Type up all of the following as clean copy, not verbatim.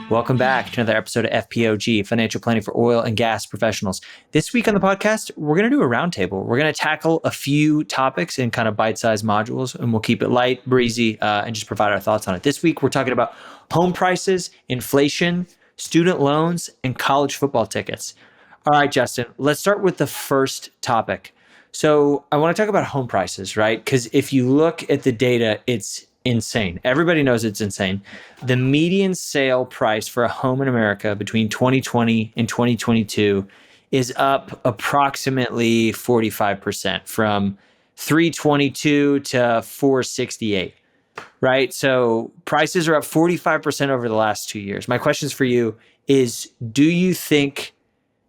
Welcome back to another episode of FPOG, Financial Planning for Oil and Gas Professionals. This week on the podcast, we're going to do a roundtable. We're going to tackle a few topics in kind of bite-sized modules, and we'll keep it light, breezy, and just provide our thoughts on it. This week, we're talking about home prices, inflation, student loans, and college football tickets. All right, Justin, let's start with the first topic. So I want to talk about home prices, right? Because if you look at the data, it's insane. Everybody knows it's insane. The median sale price for a home in America between 2020 and 2022 is up approximately 45% from 322 to 468, right? So prices are up 45% over the last 2 years. My questions for you is, do you think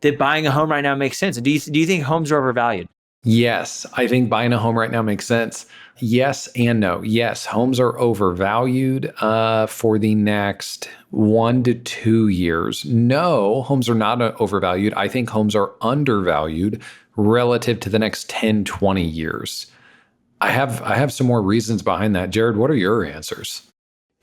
that buying a home right now makes sense? And do you think homes are overvalued? Yes, I think buying a home right now makes sense. Yes and no. Yes, homes are overvalued for the next 1 to 2 years. No, homes are not overvalued. I think homes are undervalued relative to the next 10, 20 years. I have some more reasons behind that. Jared, what are your answers?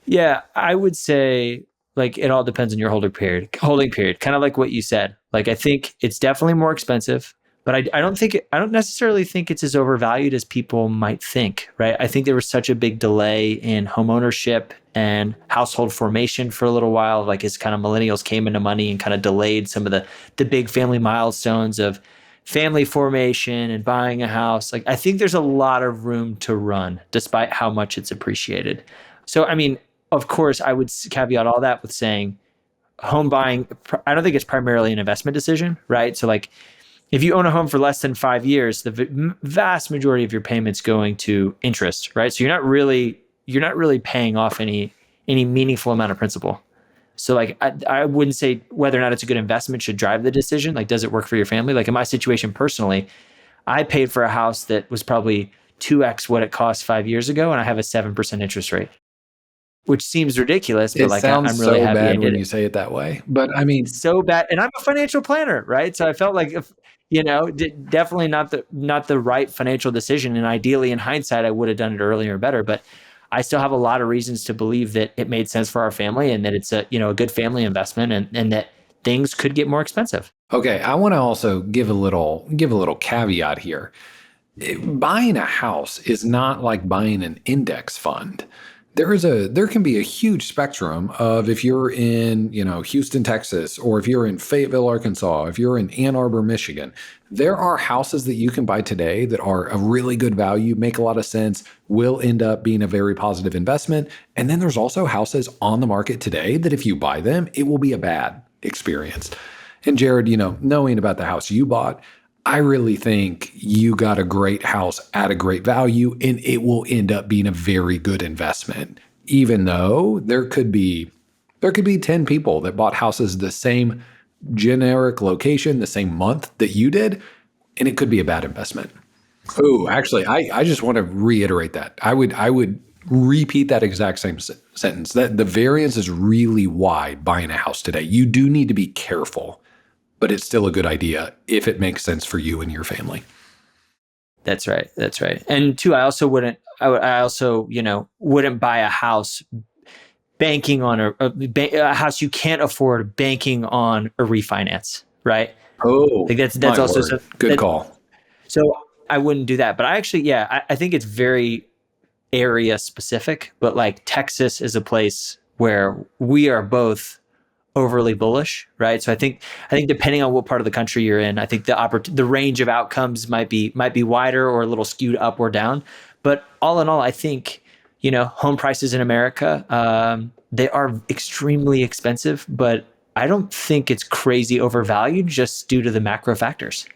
Yeah, I would say like it all depends on your holding period, kind of like what you said. Like I think it's definitely more expensive. But I don't necessarily think it's as overvalued as people might think, right? I think there was such a big delay in home ownership and household formation for a little while. Like as kind of millennials came into money and kind of delayed some of the big family milestones of family formation and buying a house. Like I think there's a lot of room to run despite how much it's appreciated. So, I mean, of course, I would caveat all that with saying home buying, I don't think it's primarily an investment decision, right? So like, if you own a home for less than 5 years, the vast majority of your payments going to interest, right? So you're not really paying off any meaningful amount of principal. So like I wouldn't say whether or not it's a good investment should drive the decision. Like, does it work for your family? Like in my situation personally, I paid for a house that was probably 2x what it cost 5 years ago, and I have a 7% interest rate, which seems ridiculous, but like I'm really happy I did when it. you say it that way. But I mean, So bad, and I'm a financial planner, right? So I felt like if definitely not the right financial decision, and ideally in hindsight I would have done it earlier better, but I still have a lot of reasons to believe that it made sense for our family and that it's a good family investment, and that things could get more expensive. okay, I want to also give a little caveat here. Buying a house is not like buying an index fund. There can be a huge spectrum of if you're in, Houston, Texas, or if you're in Fayetteville, Arkansas, if you're in Ann Arbor, Michigan, there are houses that you can buy today that are a really good value, make a lot of sense, will end up being a very positive investment. And then there's also houses on the market today that if you buy them, it will be a bad experience. And Jared, knowing about the house you bought, I really think you got a great house at a great value, and it will end up being a very good investment, even though there could be 10 people that bought houses the same generic location, the same month that you did, and it could be a bad investment. Oh, actually, I just want to reiterate that. I would repeat that exact same sentence, that the variance is really wide buying a house today. You do need to be careful, but it's still a good idea if it makes sense for you and your family. That's right. And two, I also wouldn't buy a house banking on a house you can't afford, banking on a refinance, right? Oh, like that's also good call. So I wouldn't do that. But I actually, I think it's very area specific, but like Texas is a place where we are both overly bullish, right? So I think depending on what part of the country you're in, I think the range of outcomes might be wider or a little skewed up or down. But all in all, I think home prices in America, they are extremely expensive, but I don't think it's crazy overvalued just due to the macro factors.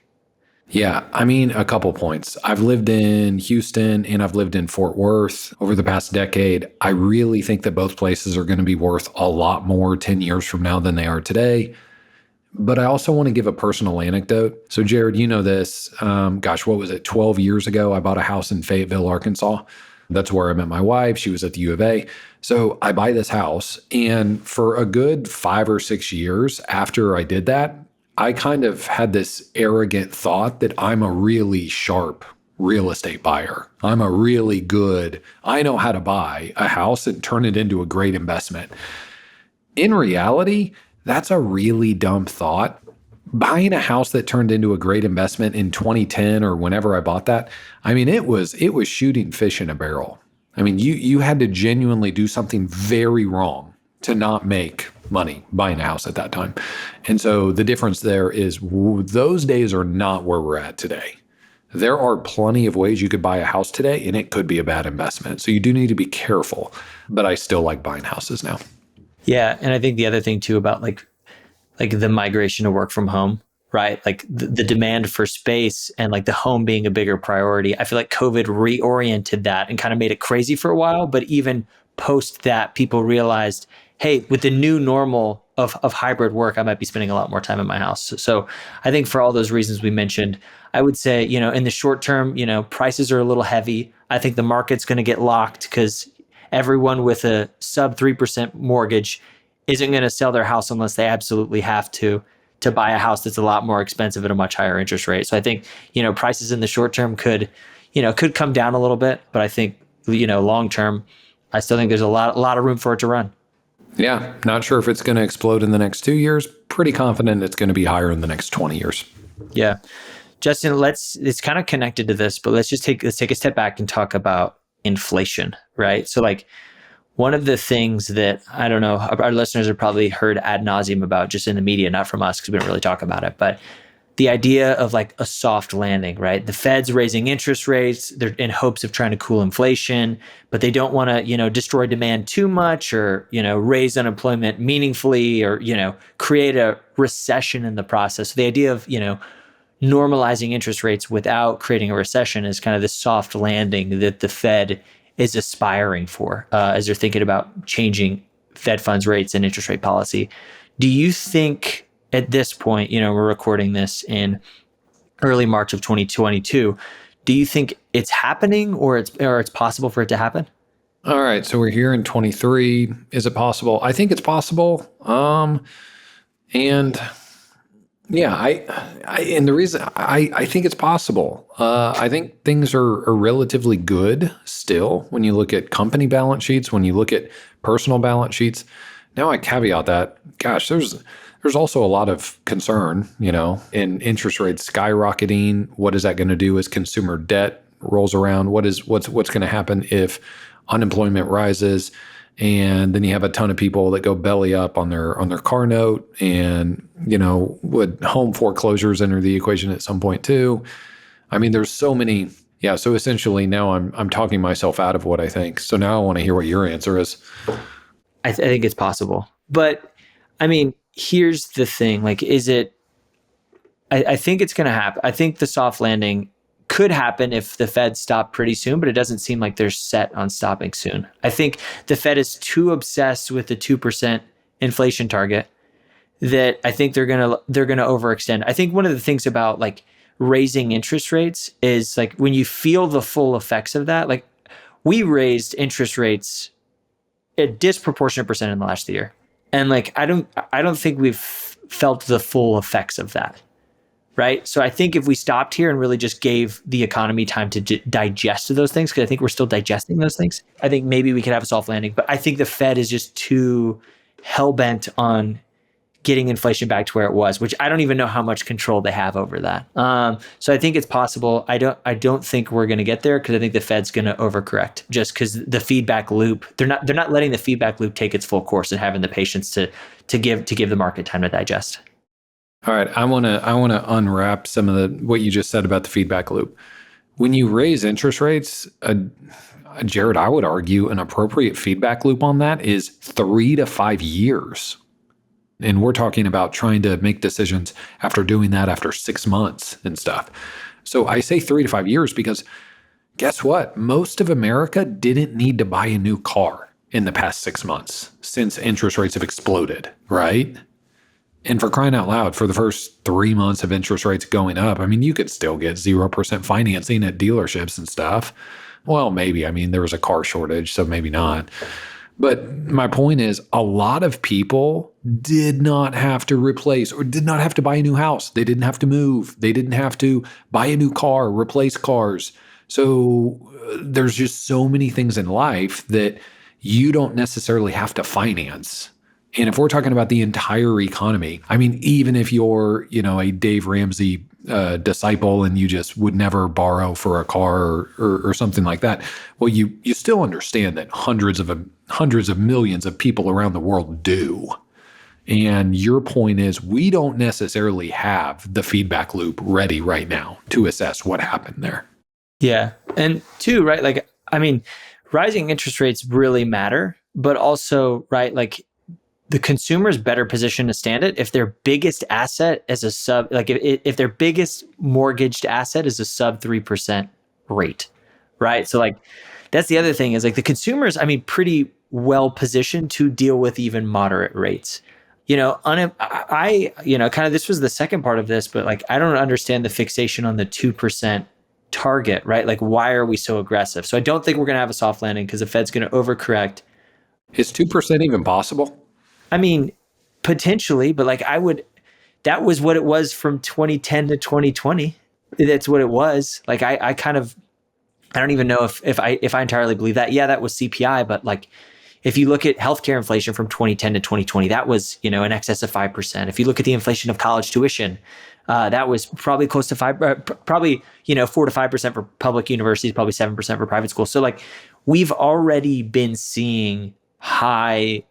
Yeah, I mean, a couple points. I've lived in Houston and I've lived in Fort Worth over the past decade. I really think that both places are going to be worth a lot more 10 years from now than they are today. But I also want to give a personal anecdote. So Jared, you know this, what was it? 12 years ago, I bought a house in Fayetteville, Arkansas. That's where I met my wife. She was at the U of A. So I buy this house, and for a good 5 or 6 years after I did that, I kind of had this arrogant thought that I'm a really sharp real estate buyer. I know how to buy a house and turn it into a great investment. In reality, that's a really dumb thought. Buying a house that turned into a great investment in 2010 or whenever I bought that, I mean, it was shooting fish in a barrel. I mean, you had to genuinely do something very wrong to not make money buying a house at that time. And so the difference there is those days are not where we're at today. There are plenty of ways you could buy a house today, and it could be a bad investment. So you do need to be careful. But I still like buying houses now. Yeah, and I think the other thing too about like the migration to work from home, right? Like the demand for space and like the home being a bigger priority. I feel like COVID reoriented that and kind of made it crazy for a while. But even post that, people realized, hey, with the new normal of hybrid work, I might be spending a lot more time in my house. So I think for all those reasons we mentioned, I would say, in the short term, prices are a little heavy. I think the market's going to get locked because everyone with a sub 3% mortgage isn't going to sell their house unless they absolutely have to buy a house that's a lot more expensive at a much higher interest rate. So I think, prices in the short term could come down a little bit, but I think, long term, I still think there's a lot of room for it to run. Yeah, not sure if it's going to explode in the next 2 years. Pretty confident it's going to be higher in the next 20 years. Yeah. Justin, it's kind of connected to this, but let's take a step back and talk about inflation, right? So like one of the things that I don't know, our listeners have probably heard ad nauseum about just in the media, not from us because we don't really talk about it, but the idea of like a soft landing, right? The Fed's raising interest rates, they're in hopes of trying to cool inflation, but they don't want to, destroy demand too much or, raise unemployment meaningfully or, create a recession in the process. So the idea of, normalizing interest rates without creating a recession is kind of the soft landing that the Fed is aspiring for as they're thinking about changing Fed funds rates and interest rate policy. Do you think at this point, we're recording this in early March of 2022, do you think it's happening or it's possible for it to happen? All right, so we're here in 23. Is it possible? I think it's possible. And yeah, and the reason I think it's possible. I think things are relatively good still when you look at company balance sheets, when you look at personal balance sheets. Now I caveat that, gosh, there's also a lot of concern, in interest rates skyrocketing. What is that going to do as consumer debt rolls around? What's going to happen if unemployment rises? And then you have a ton of people that go belly up on their car note, and would home foreclosures enter the equation at some point too? I mean, there's so many. Yeah. So essentially, now I'm talking myself out of what I think. So now I want to hear what your answer is. I think it's possible, but I mean, here's the thing: like, is it? I think it's going to happen. I think the soft landing could happen if the Fed stopped pretty soon, but it doesn't seem like they're set on stopping soon. I think the Fed is too obsessed with the 2% inflation target that I think they're going to overextend. I think one of the things about like raising interest rates is like when you feel the full effects of that, like we raised interest rates a disproportionate percent in the last year. And like I don't think we've felt the full effects of that. Right. So I think if we stopped here and really just gave the economy time to digest those things, because I think we're still digesting those things, I think maybe we could have a soft landing. But I think the Fed is just too hell bent on getting inflation back to where it was, which I don't even know how much control they have over that. So I think it's possible. I don't think we're going to get there because I think the Fed's going to overcorrect just because the feedback loop. They're not letting the feedback loop take its full course and having the patience to give the market time to digest. All right, I want to unwrap some of what you just said about the feedback loop. When you raise interest rates, Jared, I would argue an appropriate feedback loop on that is 3 to 5 years. And we're talking about trying to make decisions after doing that after 6 months and stuff. So I say 3 to 5 years because guess what? Most of America didn't need to buy a new car in the past 6 months since interest rates have exploded, right? And for crying out loud, for the first 3 months of interest rates going up, I mean, you could still get 0% financing at dealerships and stuff. Well, maybe. I mean, there was a car shortage, so maybe not. But my point is, a lot of people did not have to replace or did not have to buy a new house. They didn't have to move. They didn't have to buy a new car, replace cars. So there's just so many things in life that you don't necessarily have to finance And if we're talking about the entire economy, I mean, even if you're, a Dave Ramsey disciple and you just would never borrow for a car or something like that, well, you still understand that hundreds of millions of people around the world do. And your point is, we don't necessarily have the feedback loop ready right now to assess what happened there. Yeah. And two, right? Like, I mean, rising interest rates really matter, but also, right, like the consumer's better positioned to stand it if their biggest asset is a sub, like if their biggest mortgaged asset is a sub 3% rate, right? So like that's the other thing is like the consumers, I mean, pretty well positioned to deal with even moderate rates. Kind of this was the second part of this, but like I don't understand the fixation on the 2% target, right? Like why are we so aggressive? So I don't think we're going to have a soft landing because the Fed's going to overcorrect. Is 2% even possible? I mean, potentially, but like that was what it was from 2010 to 2020. That's what it was. Like I don't even know if I entirely believe that. Yeah, that was CPI, but like if you look at healthcare inflation from 2010 to 2020, that was, in excess of 5%. If you look at the inflation of college tuition, that was probably close to probably, 4 to 5% for public universities, probably 7% for private schools. So like we've already been seeing high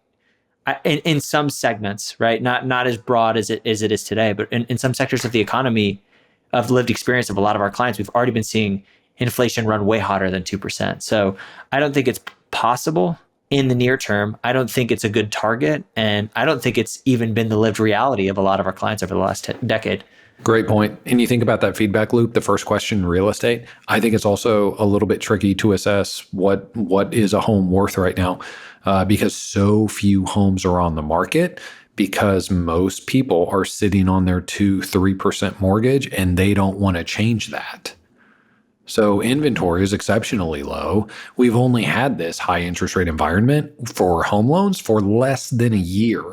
in some segments, right? Not as broad as it is today, but in some sectors of the economy, of lived experience of a lot of our clients, we've already been seeing inflation run way hotter than 2%. So I don't think it's possible in the near term. I don't think it's a good target, and I don't think it's even been the lived reality of a lot of our clients over the last decade. Great point. And you think about that feedback loop, the first question in real estate, I think it's also a little bit tricky to assess what is a home worth right now, because so few homes are on the market, because most people are sitting on their 2-3% mortgage and they don't want to change that. So inventory is exceptionally low. We've only had this high interest rate environment for home loans for less than a year.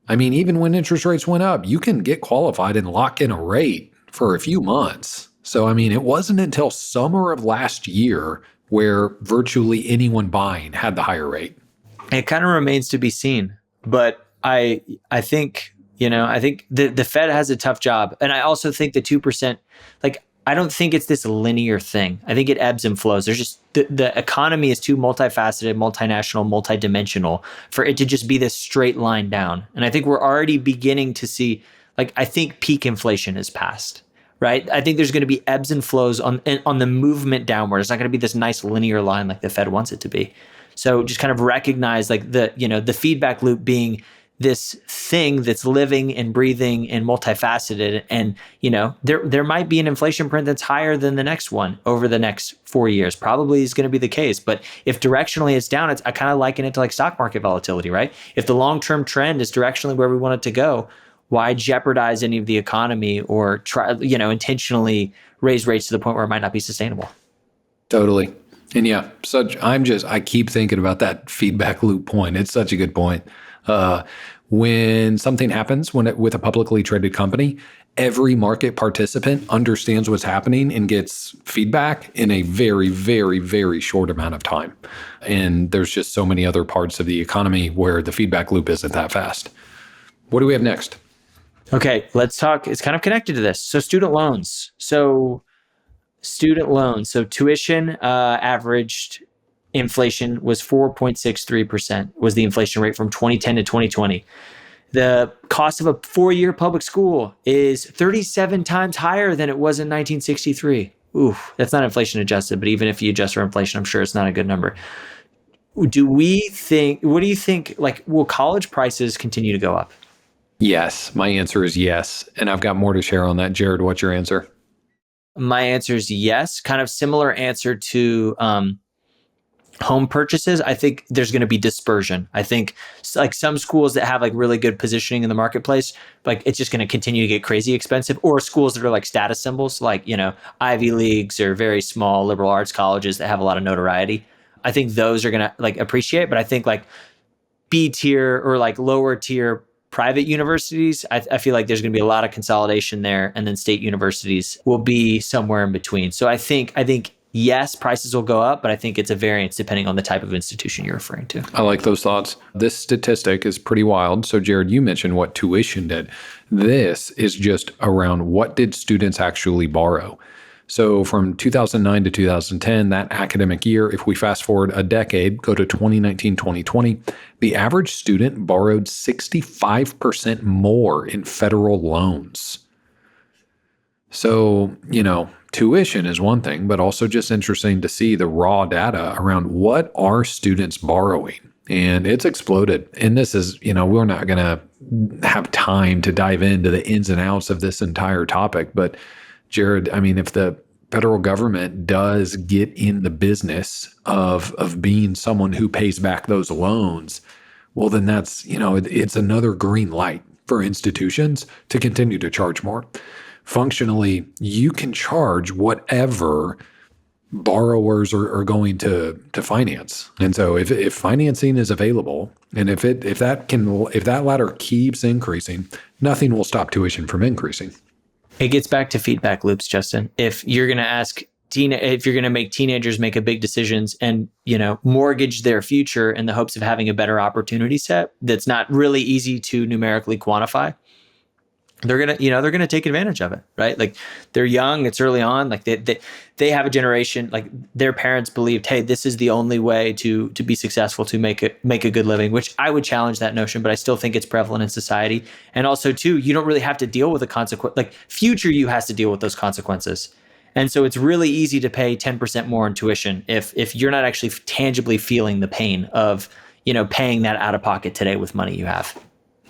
I mean, even when interest rates went up, you can get qualified and lock in a rate for a few months. So, I mean, it wasn't until summer of last year where virtually anyone buying had the higher rate. It kind of remains to be seen, but I think I think the Fed has a tough job, and I also think the 2%, like I don't think it's this linear thing. I think it ebbs and flows. There's just the economy is too multifaceted, multinational, multidimensional for it to just be this straight line down. And I think we're already beginning to see, like, I think peak inflation is past, right? I think there's going to be ebbs and flows on the movement downward. It's not going to be this nice linear line like the Fed wants it to be. So just kind of recognize like the feedback loop being this thing that's living and breathing and multifaceted. And, there might be an inflation print that's higher than the next one over the next 4 years. Probably is going to be the case. But if directionally it's down, I kind of liken it to like stock market volatility, right? If the long-term trend is directionally where we want it to go, why jeopardize any of the economy or try, intentionally raise rates to the point where it might not be sustainable? Totally. And yeah, I keep thinking about that feedback loop point. It's such a good point. When something happens with a publicly traded company, every market participant understands what's happening and gets feedback in a very, very, very short amount of time. And there's just so many other parts of the economy where the feedback loop isn't that fast. What do we have next? Okay, let's talk. It's kind of connected to this. So student loans. So tuition averaged inflation was 4.63% was the inflation rate from 2010 to 2020. The cost of a 4-year public school is 37 times higher than it was in 1963. Ooh, that's not inflation adjusted, but even if you adjust for inflation, I'm sure it's not a good number. What do you think, like, will college prices continue to go up? Yes, my answer is yes. And I've got more to share on that. Jared, what's your answer? My answer is yes. Kind of similar answer to home purchases. I think there's going to be dispersion. I think like some schools that have like really good positioning in the marketplace, like it's just going to continue to get crazy expensive, or schools that are like status symbols, like, Ivy Leagues or very small liberal arts colleges that have a lot of notoriety. I think those are going to like appreciate, but I think like B tier or like lower tier private universities, I feel like there's going to be a lot of consolidation there, and then state universities will be somewhere in between. So I think yes, prices will go up, but I think it's a variance depending on the type of institution you're referring to. I like those thoughts. This statistic is pretty wild. So, Jared, you mentioned what tuition did. This is just around what did students actually borrow. So, from 2009 to 2010, that academic year, if we fast forward a decade, go to 2019, 2020, the average student borrowed 65% more in federal loans. So, tuition is one thing, but also just interesting to see the raw data around what are students borrowing. And it's exploded. And this is, we're not going to have time to dive into the ins and outs of this entire topic. But Jared, I mean, if the federal government does get in the business of being someone who pays back those loans, well, then that's, it's another green light for institutions to continue to charge more. Functionally, you can charge whatever borrowers are going to finance. And so if financing is available, and if that ladder keeps increasing, nothing will stop tuition from increasing. It gets back to feedback loops, Justin. If you're going to make teenagers make a big decisions and, mortgage their future in the hopes of having a better opportunity set that's not really easy to numerically quantify, they're gonna take advantage of it, right? Like they're young, it's early on. Like they have a generation, like their parents believed, hey, this is the only way to be successful, to make a good living. Which I would challenge that notion, but I still think it's prevalent in society. And also, too, you don't really have to deal with the consequence. Like future you has to deal with those consequences. And so it's really easy to pay 10% more in tuition if you're not actually tangibly feeling the pain of paying that out of pocket today with money you have.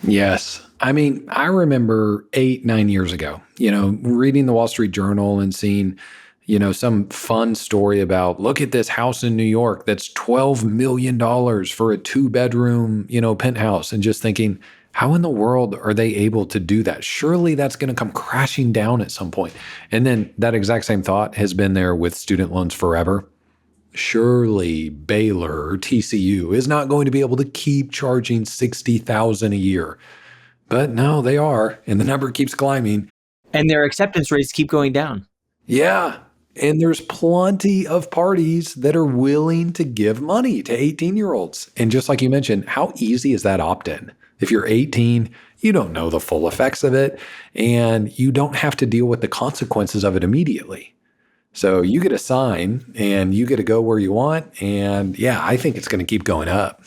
Yes. I mean, I remember 8-9 years ago, reading the Wall Street Journal and seeing, some fun story about, look at this house in New York that's $12 million for a 2-bedroom, penthouse, and just thinking, how in the world are they able to do that? Surely that's going to come crashing down at some point. And then that exact same thought has been there with student loans forever. Surely Baylor or TCU is not going to be able to keep charging $60,000 a year. But no, they are, and the number keeps climbing. And their acceptance rates keep going down. Yeah, and there's plenty of parties that are willing to give money to 18-year-olds. And just like you mentioned, how easy is that opt-in? If you're 18, you don't know the full effects of it, and you don't have to deal with the consequences of it immediately. So you get a sign, and you get to go where you want, and yeah, I think it's going to keep going up.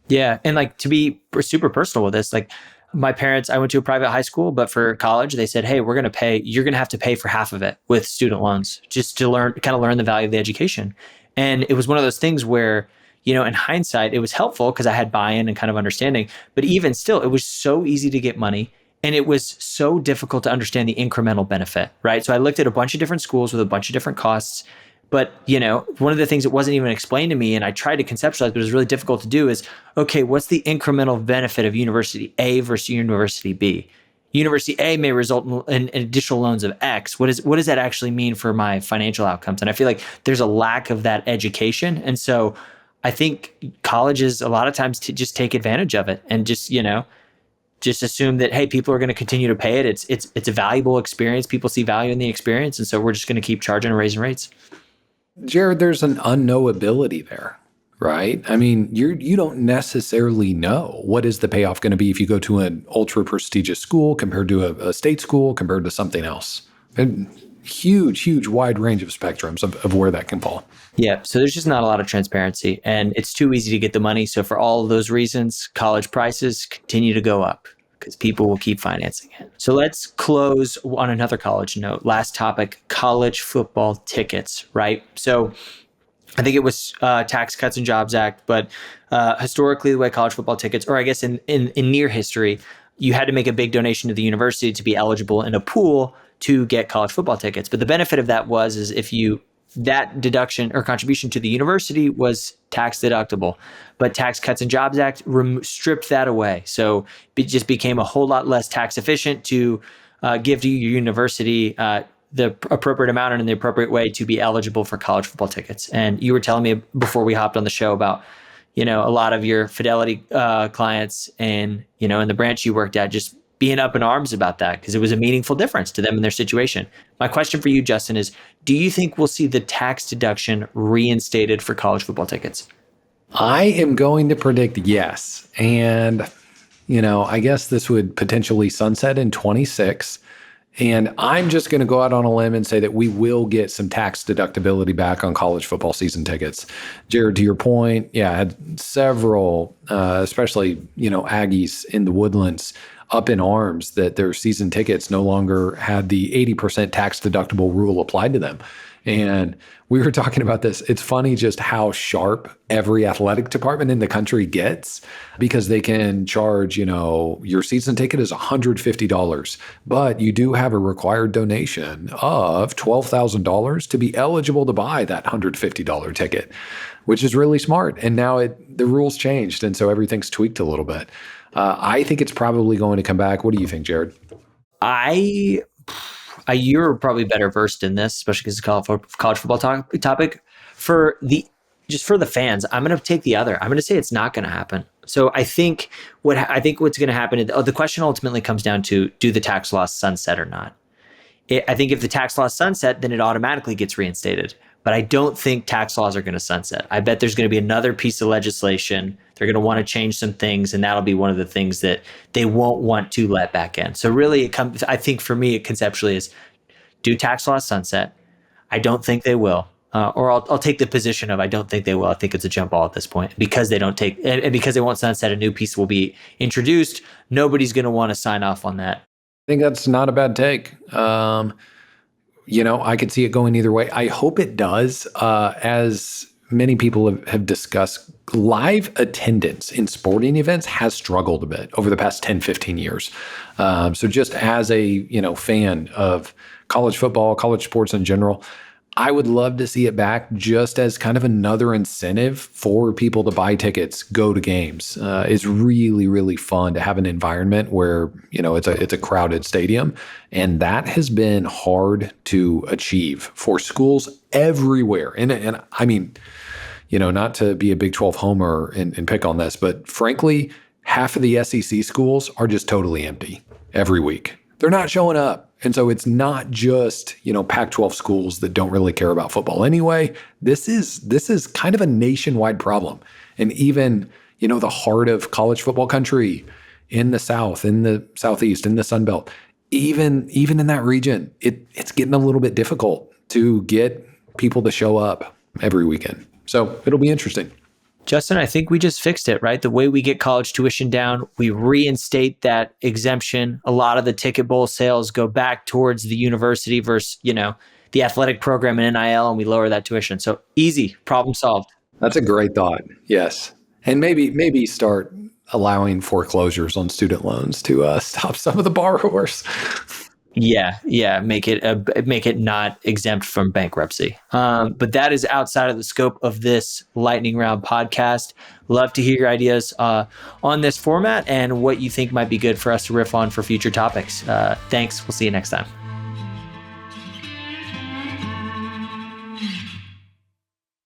Yeah, and like to be super personal with this, like my parents, I went to a private high school, but for college, they said, hey, you're going to have to pay for half of it with student loans just to learn the value of the education. And it was one of those things where, in hindsight, it was helpful because I had buy-in and kind of understanding, but even still, it was so easy to get money. And it was so difficult to understand the incremental benefit, right? So I looked at a bunch of different schools with a bunch of different costs. But, one of the things that wasn't even explained to me, and I tried to conceptualize, but it was really difficult to do, is, okay, what's the incremental benefit of University A versus University B? University A may result in additional loans of X. What does that actually mean for my financial outcomes? And I feel like there's a lack of that education. And so I think colleges a lot of times just take advantage of it and just assume that, hey, people are going to continue to pay it. It's a valuable experience. People see value in the experience. And so we're just going to keep charging and raising rates. Jared, there's an unknowability there, right? I mean, you don't necessarily know what is the payoff going to be if you go to an ultra prestigious school compared to a state school compared to something else. And huge wide range of spectrums of where that can fall. Yeah, so there's just not a lot of transparency, and it's too easy to get the money. So for all of those reasons, college prices continue to go up because people will keep financing it. So let's close on another college note. Last topic, college football tickets, right? So I think it was Tax Cuts and Jobs Act, but historically the way college football tickets, or I guess in near history, you had to make a big donation to the university to be eligible in a pool to get college football tickets. But the benefit of that is if that deduction or contribution to the university was tax deductible, but Tax Cuts and Jobs Act stripped that away. So it just became a whole lot less tax efficient to give to your university the appropriate amount and in the appropriate way to be eligible for college football tickets. And you were telling me before we hopped on the show about, a lot of your Fidelity clients and, in the branch you worked at just being up in arms about that because it was a meaningful difference to them in their situation. My question for you, Justin, is do you think we'll see the tax deduction reinstated for college football tickets? I am going to predict yes. And, I guess this would potentially sunset in 26. And I'm just going to go out on a limb and say that we will get some tax deductibility back on college football season tickets. Jared, to your point, yeah, I had several, especially, Aggies in the Woodlands up in arms that their season tickets no longer had the 80% tax deductible rule applied to them. And we were talking about this. It's funny just how sharp every athletic department in the country gets because they can charge, your season ticket is $150, but you do have a required donation of $12,000 to be eligible to buy that $150 ticket, which is really smart. And now the rules changed. And so everything's tweaked a little bit. I think it's probably going to come back. What do you think, Jared? You're probably better versed in this, especially because it's a college football topic. For the fans, I'm going to take the other. I'm going to say it's not going to happen. So I think what's going to happen is the question ultimately comes down to, do the tax laws sunset or not? I think if the tax laws sunset, then it automatically gets reinstated. But I don't think tax laws are going to sunset. I bet there's going to be another piece of legislation. They're going to want to change some things, and that'll be one of the things that they won't want to let back in. So really, I think for me, it conceptually is, do tax laws sunset? I don't think they will. Or I'll take the position of I don't think they will. I think it's a jump ball at this point because they don't take, and because they won't sunset, a new piece will be introduced. Nobody's going to want to sign off on that. I think that's not a bad take. I could see it going either way. I hope it does. As many people have discussed, live attendance in sporting events has struggled a bit over the past 10, 15 years. So just as a, fan of college football, college sports in general, I would love to see it back just as kind of another incentive for people to buy tickets, go to games. It's really, really fun to have an environment where, it's a crowded stadium. And that has been hard to achieve for schools everywhere. And I mean, not to be a Big 12 homer and pick on this, but frankly, half of the SEC schools are just totally empty every week. They're not showing up. And so it's not just, Pac-12 schools that don't really care about football anyway. This is kind of a nationwide problem. And even, the heart of college football country in the South, in the Southeast, in the Sun Belt, even in that region, it's getting a little bit difficult to get people to show up every weekend. So it'll be interesting. Justin, I think we just fixed it, right? The way we get college tuition down, we reinstate that exemption. A lot of the ticket bowl sales go back towards the university versus, the athletic program and NIL, and we lower that tuition. So easy, problem solved. That's a great thought. Yes. And maybe start allowing foreclosures on student loans to stop some of the borrowers. Yeah. Make it not exempt from bankruptcy. But that is outside of the scope of this lightning round podcast. Love to hear your ideas on this format and what you think might be good for us to riff on for future topics. Thanks. We'll see you next time.